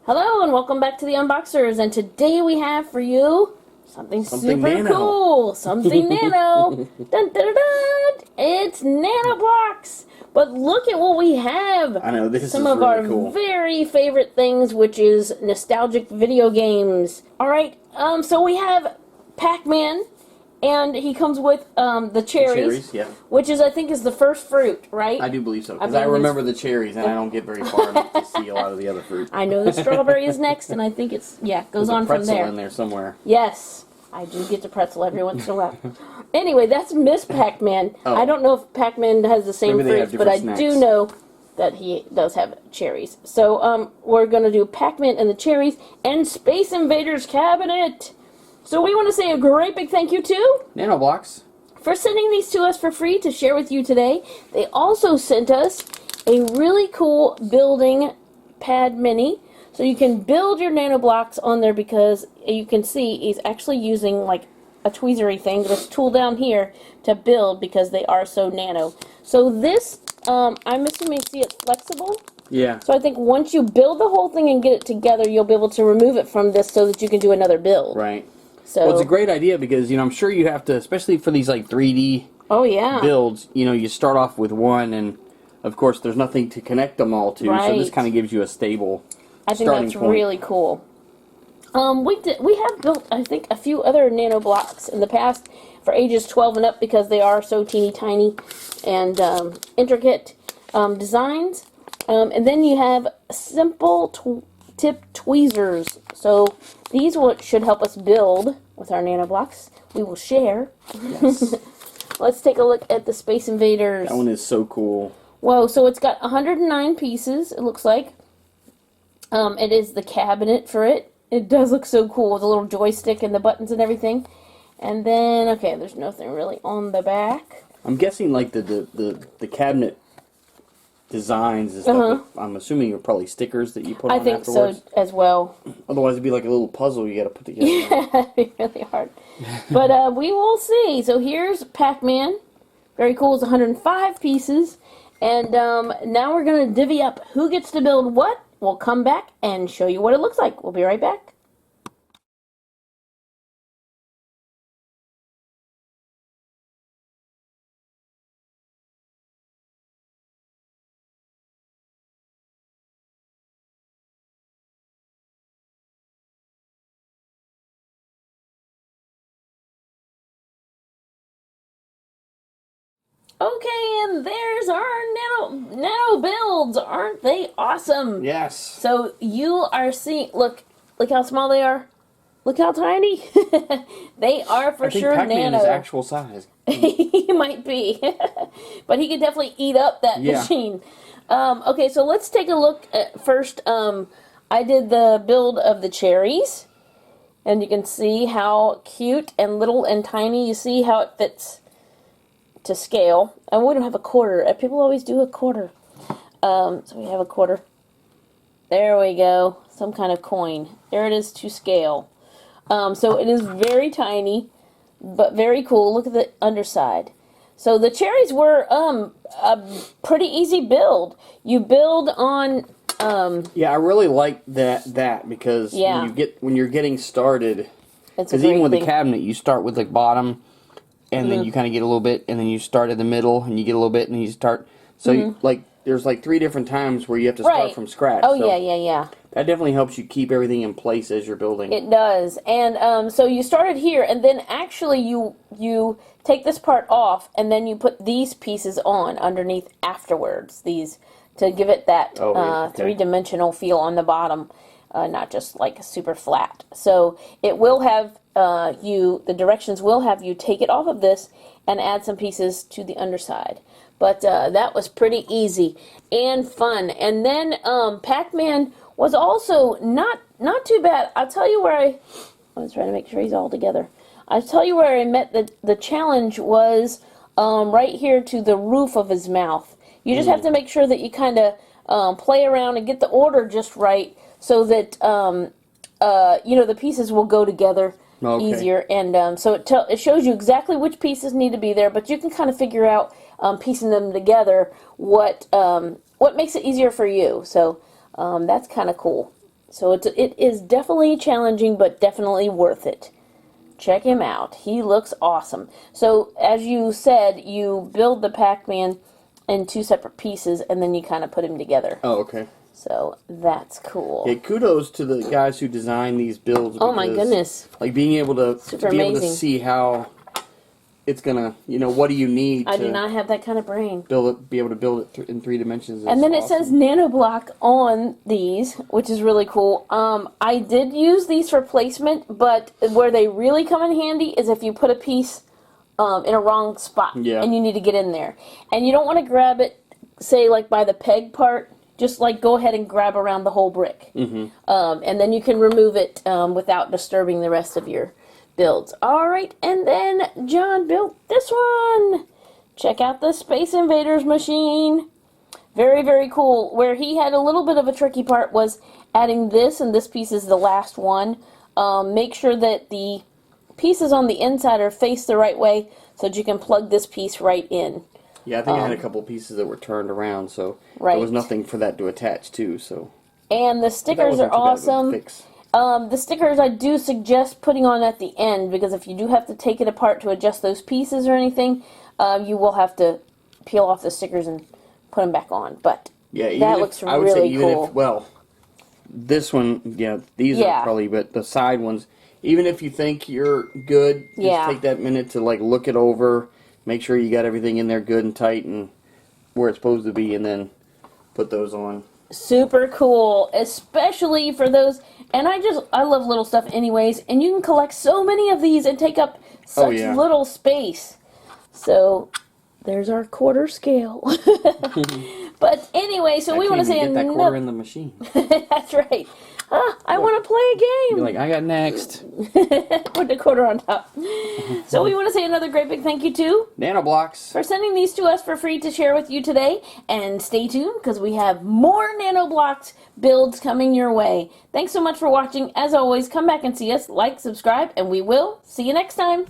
Hello and welcome back to the Unboxers, and today we have for you something super nano. cool, something nano. Dun, dun, dun, dun. It's Nanoblocks. But look at what we have. I know, this some is of really our cool. very favorite things, which is nostalgic video games. All right, so we have Pac Man. And he comes with the cherries, Yeah. which is, I think, is the first fruit, right? I do believe so, because I remember the cherries, and I don't get very far enough to see a lot of the other fruit. I know the strawberry is next, and I think it's, goes on from there. There's a pretzel in there somewhere. Yes, I do get the pretzel every once in a while. Anyway, that's Miss Pac Man. Oh. I don't know if Pac Man has the same Maybe they fruits, have but I different do snacks. know that he does have cherries. So we're going to do Pac Man and the cherries and Space Invaders cabinet. So we want to say a great big thank you to Nanoblocks. for sending these to us for free to share with you today. They also sent us a really cool building pad mini. So you can build your nanoblocks on there, because you can see he's actually using like a tweezery thing, this tool down here, to build, because they are so nano. So this, I'm assuming, see, it's flexible. Yeah. So I think once you build the whole thing and get it together, you'll be able to remove it from this so that you can do another build. Right. So, well, it's a great idea because, I'm sure you have to, especially for these, like, 3D builds, you start off with one, and, of course, there's nothing to connect them all to, so this kind of gives you a stable I think that's point. really cool. We have built, I think, a few other nano blocks in the past for ages 12 and up, because they are so teeny tiny and intricate designs. And then you have simple tip tweezers. So these should help us build with our nano blocks. We will share. Yes. Let's take a look at the Space Invaders. That one is so cool. Whoa, so it's got 109 pieces, it looks like. It is the cabinet for it. It does look so cool with the little joystick and the buttons and everything. And then, okay, there's nothing really on the back. I'm guessing, like, the cabinet designs and stuff, I'm assuming are probably stickers that you put on afterwards. I think so as well. Otherwise, it'd be like a little puzzle you got to put together. Yeah, it'd be really hard. But we will see. So here's Pac Man. Very cool. It's 105 pieces. And now we're going to divvy up who gets to build what. We'll come back and show you what it looks like. We'll be right back. Okay, and there's our nano builds. Aren't they awesome? Yes. So you are seeing, look how small they are. Look how tiny. They are for sure Pac Man nano. is actual size. He might be. But he could definitely eat up that machine. Okay, so let's take a look at first. I did the build of the cherries. And you can see how cute and little and tiny. You see how it fits to scale. And we don't have a quarter. People always do a quarter. So we have a quarter. There we go. Some kind of coin. There it is to scale. So it is very tiny, but very cool. Look at the underside. So the cherries were a pretty easy build. You build on. Yeah, I really like that because when you're getting started, because even with the cabinet, you start with the bottom, and then you kind of get a little bit, and then you start in the middle, and you get a little bit, and you start. So there's like 3 different times where you have to start from scratch. Oh, so yeah. That definitely helps you keep everything in place as you're building. It does. And so you started here, and then actually you take this part off, and then you put these pieces on underneath afterwards. These to give it that 3-dimensional feel on the bottom, not just like super flat. So it will have the directions will have you take it off of this and add some pieces to the underside. But that was pretty easy and fun. And then Pac Man was also not too bad. I'll tell you where I was trying to make sure he's all together. I'll tell you where I met the challenge was right here to the roof of his mouth. You just have to make sure that you kind of play around and get the order just right, so that the pieces will go together easier. And so it shows you exactly which pieces need to be there, but you can kind of figure out piecing them together what makes it easier for you. So that's kind of cool. So it is definitely challenging, but definitely worth it. Check him out. He looks awesome. So, as you said, you build the Pac Man in 2 separate pieces, and then you kind of put him together. Oh, okay. So, that's cool. Yeah, kudos to the guys who design these builds. Oh my goodness. Like, being able to able to see how it's gonna, what do you need I do not have that kind of brain. be able to build it in 3 dimensions. And then it says Nanoblock on these, which is really cool. I did use these for placement, but where they really come in handy is if you put a piece in a wrong spot, and you need to get in there. And you don't want to grab it, say, like by the peg part. Just like go ahead and grab around the whole brick. And then you can remove it without disturbing the rest of your builds. Alright, and then John built this one. Check out the Space Invaders machine. Very, very cool. Where he had a little bit of a tricky part was adding this, and this piece is the last one. Make sure that the pieces on the inside are faced the right way so that you can plug this piece right in. Yeah, I think I had a couple pieces that were turned around, so there was nothing for that to attach to. So. And the stickers are awesome. The stickers I do suggest putting on at the end, because if you do have to take it apart to adjust those pieces or anything, you will have to peel off the stickers and put them back on. But that looks really cool. I would say even if, well, this one, these are probably, but the side ones, even if you think you're good, just take that minute to like look it over. Make sure you got everything in there good and tight and where it's supposed to be, and then put those on. Super cool, especially for those, and I love little stuff anyways, and you can collect so many of these and take up such little space. So, there's our quarter scale. But anyway, so we want to say get that quarter in the machine. That's right. I want to play a game. You're like, I got next. Put the quarter on top. So we want to say another great big thank you to Nanoblocks for sending these to us for free to share with you today. And stay tuned because we have more Nanoblocks builds coming your way. Thanks so much for watching. As always, come back and see us, like, subscribe, and we will see you next time.